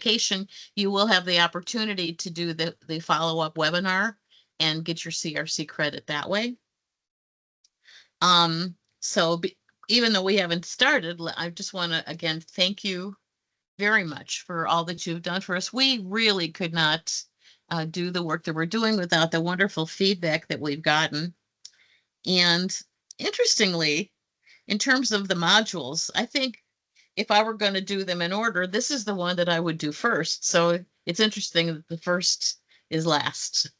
vacation, you will have the opportunity to do the follow-up webinar and get your CRC credit that way. So even though we haven't started, I just want to again thank you very much for all that you've done for us. We really could not do the work that we're doing without the wonderful feedback that we've gotten. And interestingly, in terms of the modules, I think if I were going to do them in order, this is the one that I would do first. So it's interesting that the first is last.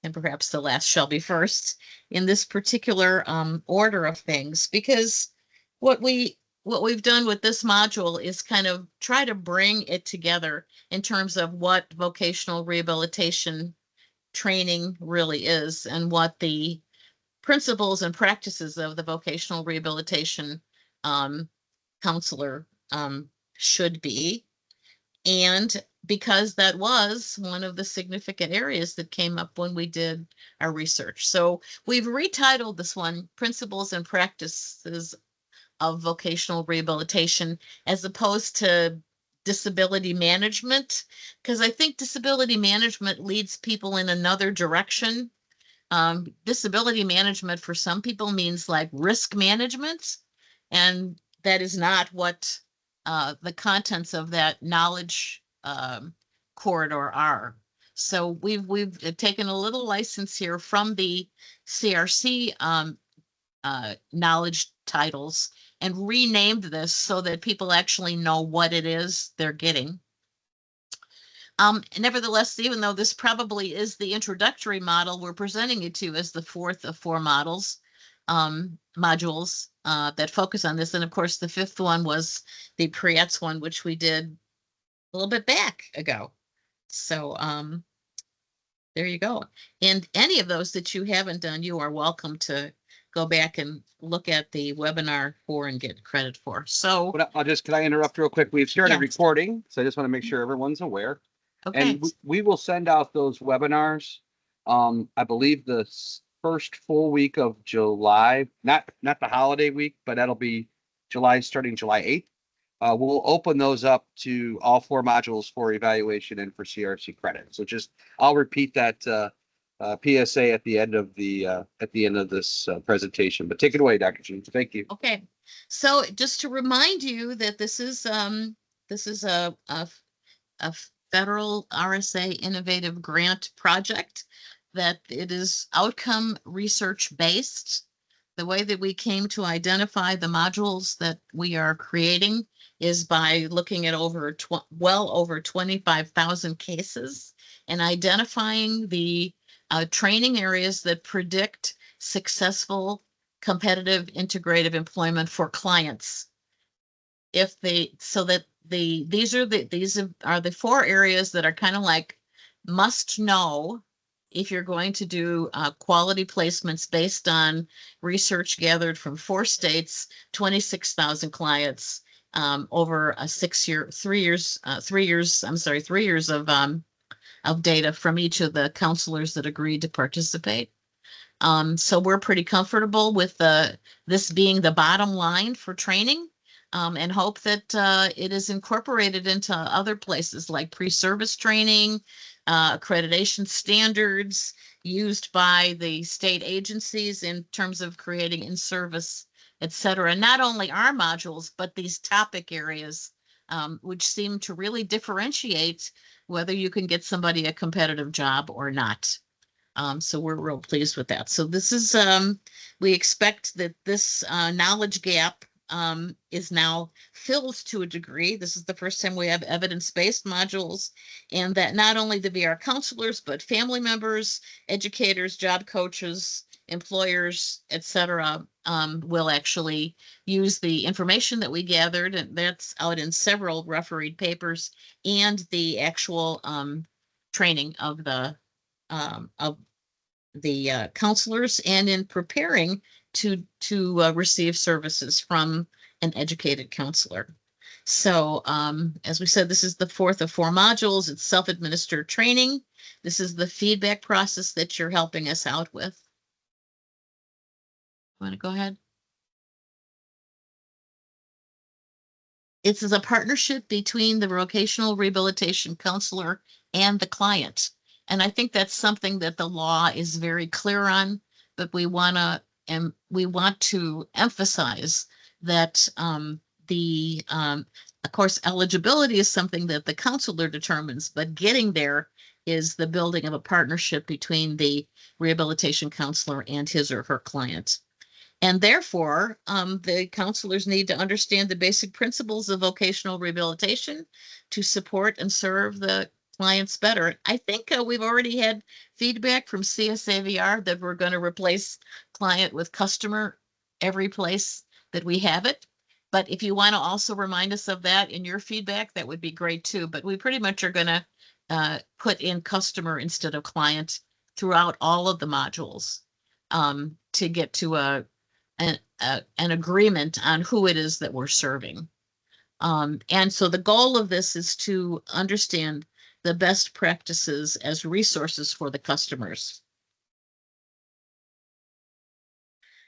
And perhaps the last shall be first in this particular order of things, because what we've done with this module is kind of try to bring it together in terms of what vocational rehabilitation training really is and what the principles and practices of the vocational rehabilitation counselor should be. And because that was one of the significant areas that came up when we did our research. So we've retitled this one Principles and Practices of Vocational Rehabilitation, as opposed to disability management, because I think disability management leads people in another direction. Disability management for some people means like risk management, and that is not what the contents of that knowledge corridor are. So we've taken a little license here from the CRC knowledge titles and renamed this so that people actually know what it is they're getting. Nevertheless, even though this probably is the introductory model, we're presenting it to you as the fourth of four modules that focus on this. And of course, the fifth one was the PREATS one, which we did a little bit back ago. So there you go. And any of those that you haven't done, you are welcome to go back and look at the webinar for and get credit for. So can I interrupt real quick? We've started Yeah. recording, so I just want to make sure everyone's aware. Okay. And we will send out those webinars. I believe the first full week of July, not the holiday week, but that'll be July, starting July 8th. We'll open those up to all four modules for evaluation and for CRC credit. So I'll repeat that PSA at the end of this presentation. But take it away, Dr. Jean. Thank you. Okay. So just to remind you that this is a federal RSA innovative grant project, that it is outcome research based. The way that we came to identify the modules that we are creating is by looking at well over 25,000 cases and identifying the training areas that predict successful competitive integrative employment for clients. These are the four areas that are kind of like must know if you're going to do quality placements based on research gathered from 4 states, 26,000 clients, over a 3 years of data from each of the counselors that agreed to participate. So we're pretty comfortable with this being the bottom line for training, and hope that it is incorporated into other places like pre-service training, accreditation standards used by the state agencies in terms of creating in-service, et cetera. Not only our modules, but these topic areas, which seem to really differentiate whether you can get somebody a competitive job or not. So we're real pleased with that. So this is, we expect that this knowledge gap is now filled to a degree. This is the first time we have evidence-based modules, and that not only the VR counselors, but family members, educators, job coaches, employers, etc., will actually use the information that we gathered, and that's out in several refereed papers, and the actual training of the counselors, and in preparing to receive services from an educated counselor. So as we said, this is the fourth of four modules. It's self-administered training. This is the feedback process that you're helping us out with. Want to go ahead? It is a partnership between the vocational rehabilitation counselor and the client. And I think that's something that the law is very clear on, but we want to emphasize that of course, eligibility is something that the counselor determines, but getting there is the building of a partnership between the rehabilitation counselor and his or her client. And therefore, the counselors need to understand the basic principles of vocational rehabilitation to support and serve the clients better. I think we've already had feedback from CSAVR that we're going to replace client with customer every place that we have it. But if you want to also remind us of that in your feedback, that would be great too. But we pretty much are going to put in customer instead of client throughout all of the modules to get to an agreement on who it is that we're serving. And so the goal of this is to understand the best practices as resources for the customers.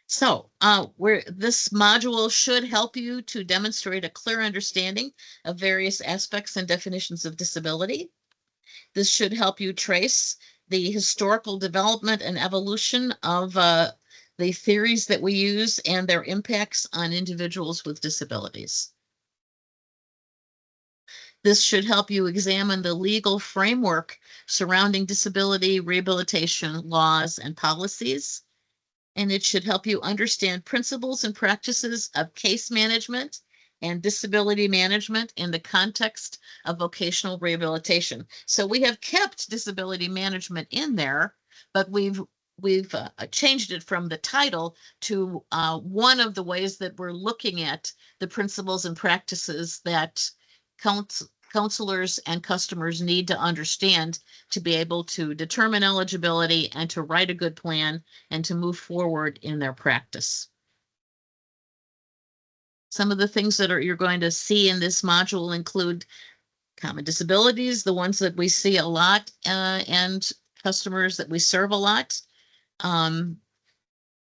So where this module should help you to demonstrate a clear understanding of various aspects and definitions of disability. This should help you trace the historical development and evolution of the theories that we use and their impacts on individuals with disabilities. This should help you examine the legal framework surrounding disability rehabilitation laws and policies. And it should help you understand principles and practices of case management and disability management in the context of vocational rehabilitation. So we have kept disability management in there, but we've changed it from the title to one of the ways that we're looking at the principles and practices that counselors and customers need to understand to be able to determine eligibility and to write a good plan and to move forward in their practice. Some of the things that you're going to see in this module include common disabilities, the ones that we see a lot, and customers that we serve a lot.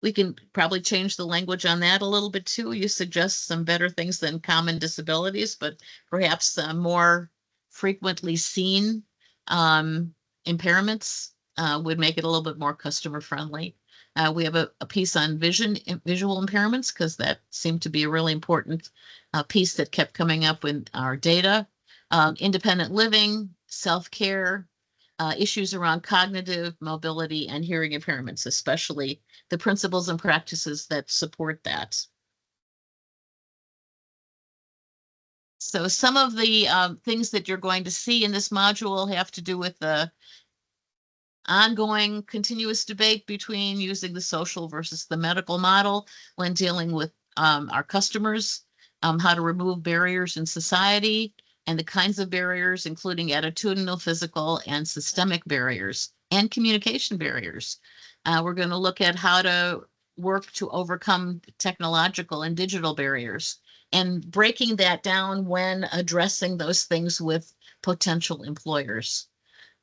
We can probably change the language on that a little bit too. You suggest some better things than common disabilities, but perhaps more frequently seen impairments would make it a little bit more customer friendly. We have a piece on visual impairments because that seemed to be a really important piece that kept coming up in our data. Independent living, self-care, issues around cognitive, mobility, and hearing impairments, especially the principles and practices that support that. So some of the things that you're going to see in this module have to do with the ongoing continuous debate between using the social versus the medical model when dealing with our customers, how to remove barriers in society, and the kinds of barriers, including attitudinal, physical, and systemic barriers, and communication barriers. We're going to look at how to work to overcome technological and digital barriers and breaking that down when addressing those things with potential employers.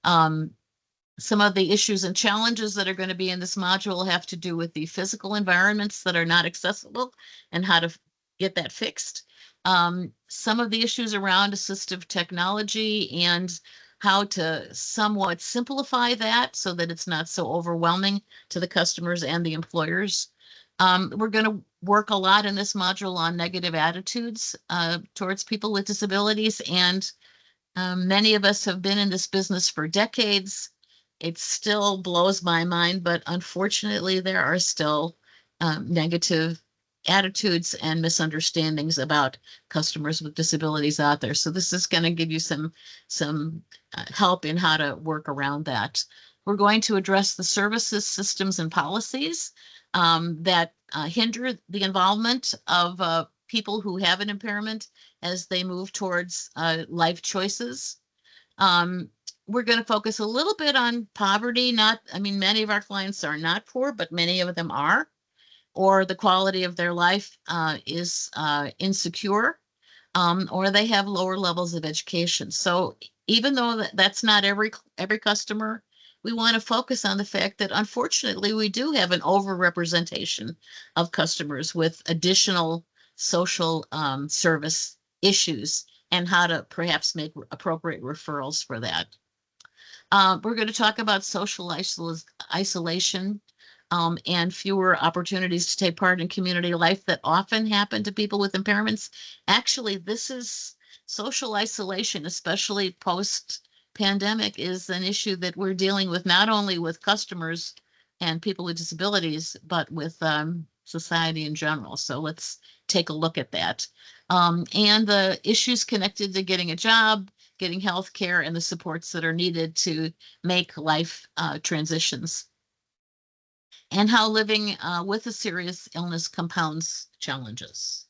Some of the issues and challenges that are going to be in this module have to do with the physical environments that are not accessible and how to get that fixed. Some of the issues around assistive technology and how to somewhat simplify that so that it's not so overwhelming to the customers and the employers. We're going to work a lot in this module on negative attitudes towards people with disabilities, and many of us have been in this business for decades. It still blows my mind, but unfortunately, there are still negative attitudes and misunderstandings about customers with disabilities out there. So this is going to give you some help in how to work around that. We're going to address the services, systems, and policies that hinder the involvement of people who have an impairment as they move towards life choices. We're going to focus a little bit on poverty. Many of our clients are not poor, but many of them are, or the quality of their life is insecure, or they have lower levels of education. So even though that's not every customer, we want to focus on the fact that unfortunately we do have an overrepresentation of customers with additional social service issues and how to perhaps make appropriate referrals for that. We're going to talk about social isolation and fewer opportunities to take part in community life that often happen to people with impairments. Actually, this is social isolation, especially post pandemic, is an issue that we're dealing with not only with customers and people with disabilities, but with society in general. So let's take a look at that. And the issues connected to getting a job, getting health care, and the supports that are needed to make life transitions, and how living with a serious illness compounds challenges.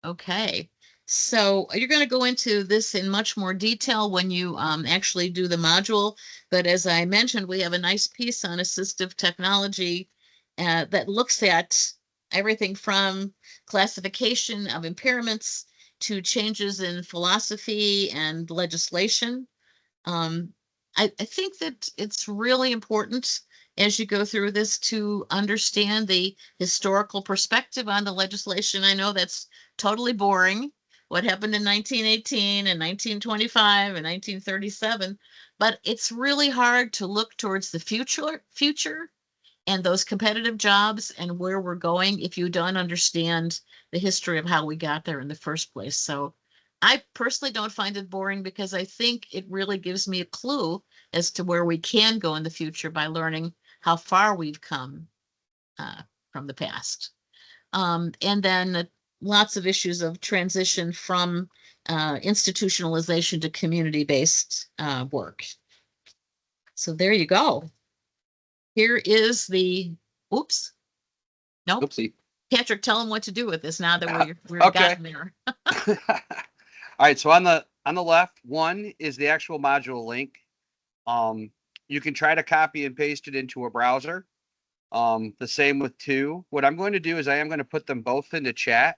Okay, so you're going to go into this in much more detail when you actually do the module. But as I mentioned, we have a nice piece on assistive technology that looks at everything from classification of impairments to changes in philosophy and legislation. Um, I think that it's really important as you go through this to understand the historical perspective on the legislation. I know that's totally boring, what happened in 1918 and 1925 and 1937, but it's really hard to look towards the future and those competitive jobs and where we're going if you don't understand the history of how we got there in the first place. So I personally don't find it boring because I think it really gives me a clue as to where we can go in the future by learning how far we've come uh, from the past. And then lots of issues of transition from institutionalization to community-based work. So there you go. Here is the, oops, nope. Oopsie. Patrick, tell them what to do with this now that we're Okay. gotten there. All right. So on the left, one is the actual module link. You can try to copy and paste it into a browser. The same with two. What I'm going to do is I am going to put them both into chat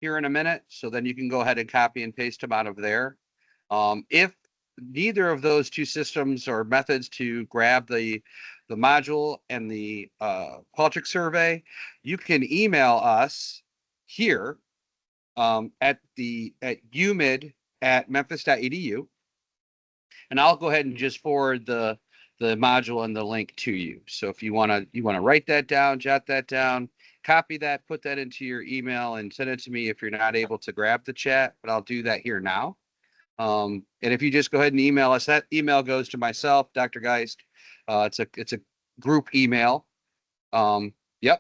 here in a minute. So then you can go ahead and copy and paste them out of there. If neither of those two systems or methods to grab the module and the Qualtrics survey, you can email us here at umid@memphis.edu, and I'll go ahead and just forward the module and the link to you. So if you want to write that down, jot that down, copy that, put that into your email, and send it to me if you're not able to grab the chat. But I'll do that here now. And if you just go ahead and email us, that email goes to myself, Dr. Geist. It's a group email. Yep,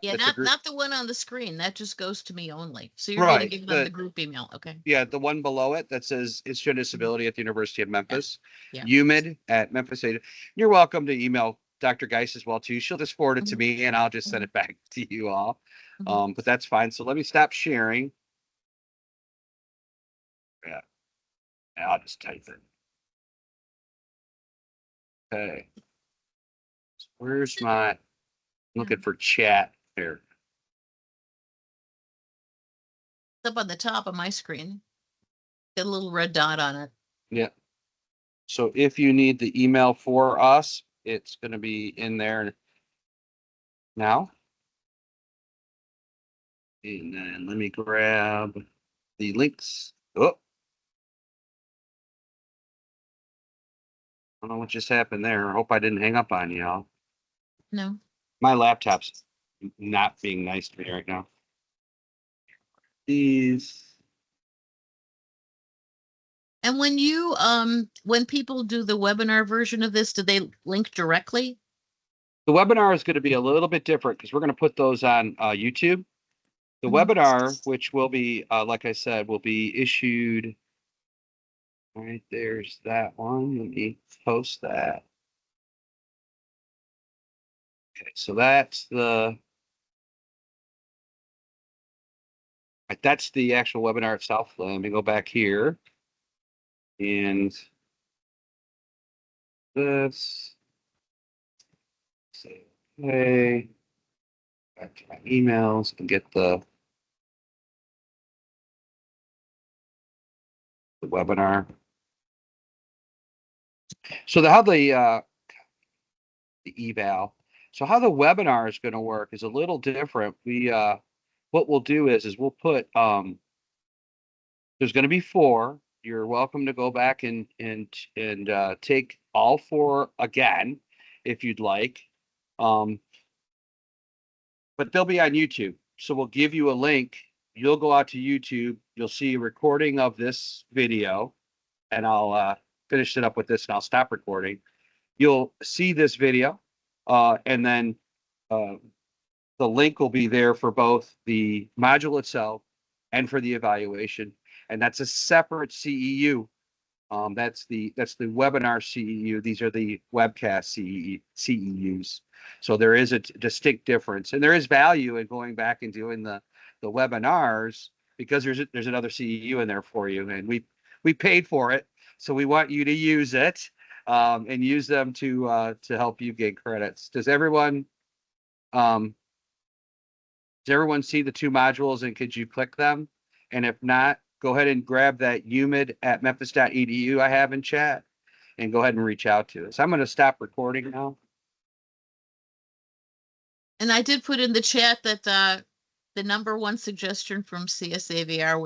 Yeah, it's a group. not the one on the screen. That just goes to me only. So you're going to Right. give them the group email. Okay. Yeah, the one below it that says Institute of Disability at the University of Memphis, Yeah. UMID at Memphis. You're welcome to email Dr. Geist as well too. She'll just forward it to me and I'll just send it back to you all. But that's fine. So let me stop sharing. Yeah, I'll just type it. Okay. Where's my looking for chat there? It's up on the top of my screen. Got a little red dot on it. Yeah. So if you need the email for us, it's going to be in there now. And then let me grab the links. Oh, I don't know what just happened there. I hope I didn't hang up on y'all. No. My laptop's not being nice to me right now. These. And when people do the webinar version of this, do they link directly? The webinar is going to be a little bit different because we're going to put those on YouTube. The webinar, which will be, like I said, will be issued. All right, there's that one. Let me post that. Okay, so that's the actual webinar itself. Let me go back here. And this. Say, okay. Back to my emails and get the webinar. So how the eval. So how the webinar is going to work is a little different. what we'll do is we'll put, there's going to be 4. You're welcome to go back and take all 4 again if you'd like. Um, but they'll be on YouTube. So we'll give you a link. You'll go out to YouTube. You'll see a recording of this video, and I'll finish it up with this, and I'll stop recording. You'll see this video, and then uh, the link will be there for both the module itself and for the evaluation. And that's a separate CEU. That's the webinar CEU. These are the webcast CEUs. So there is a distinct difference, and there is value in going back and doing the webinars, because there's another CEU in there for you, and we paid for it, so we want you to use it, and use them to help you get credits. Um, does everyone see the 2 modules, and could you click them? And if not, go ahead and grab that umid@memphis.edu I have in chat, and go ahead and reach out to us. I'm going to stop recording now. And I did put in the chat that the number one suggestion from CSAVR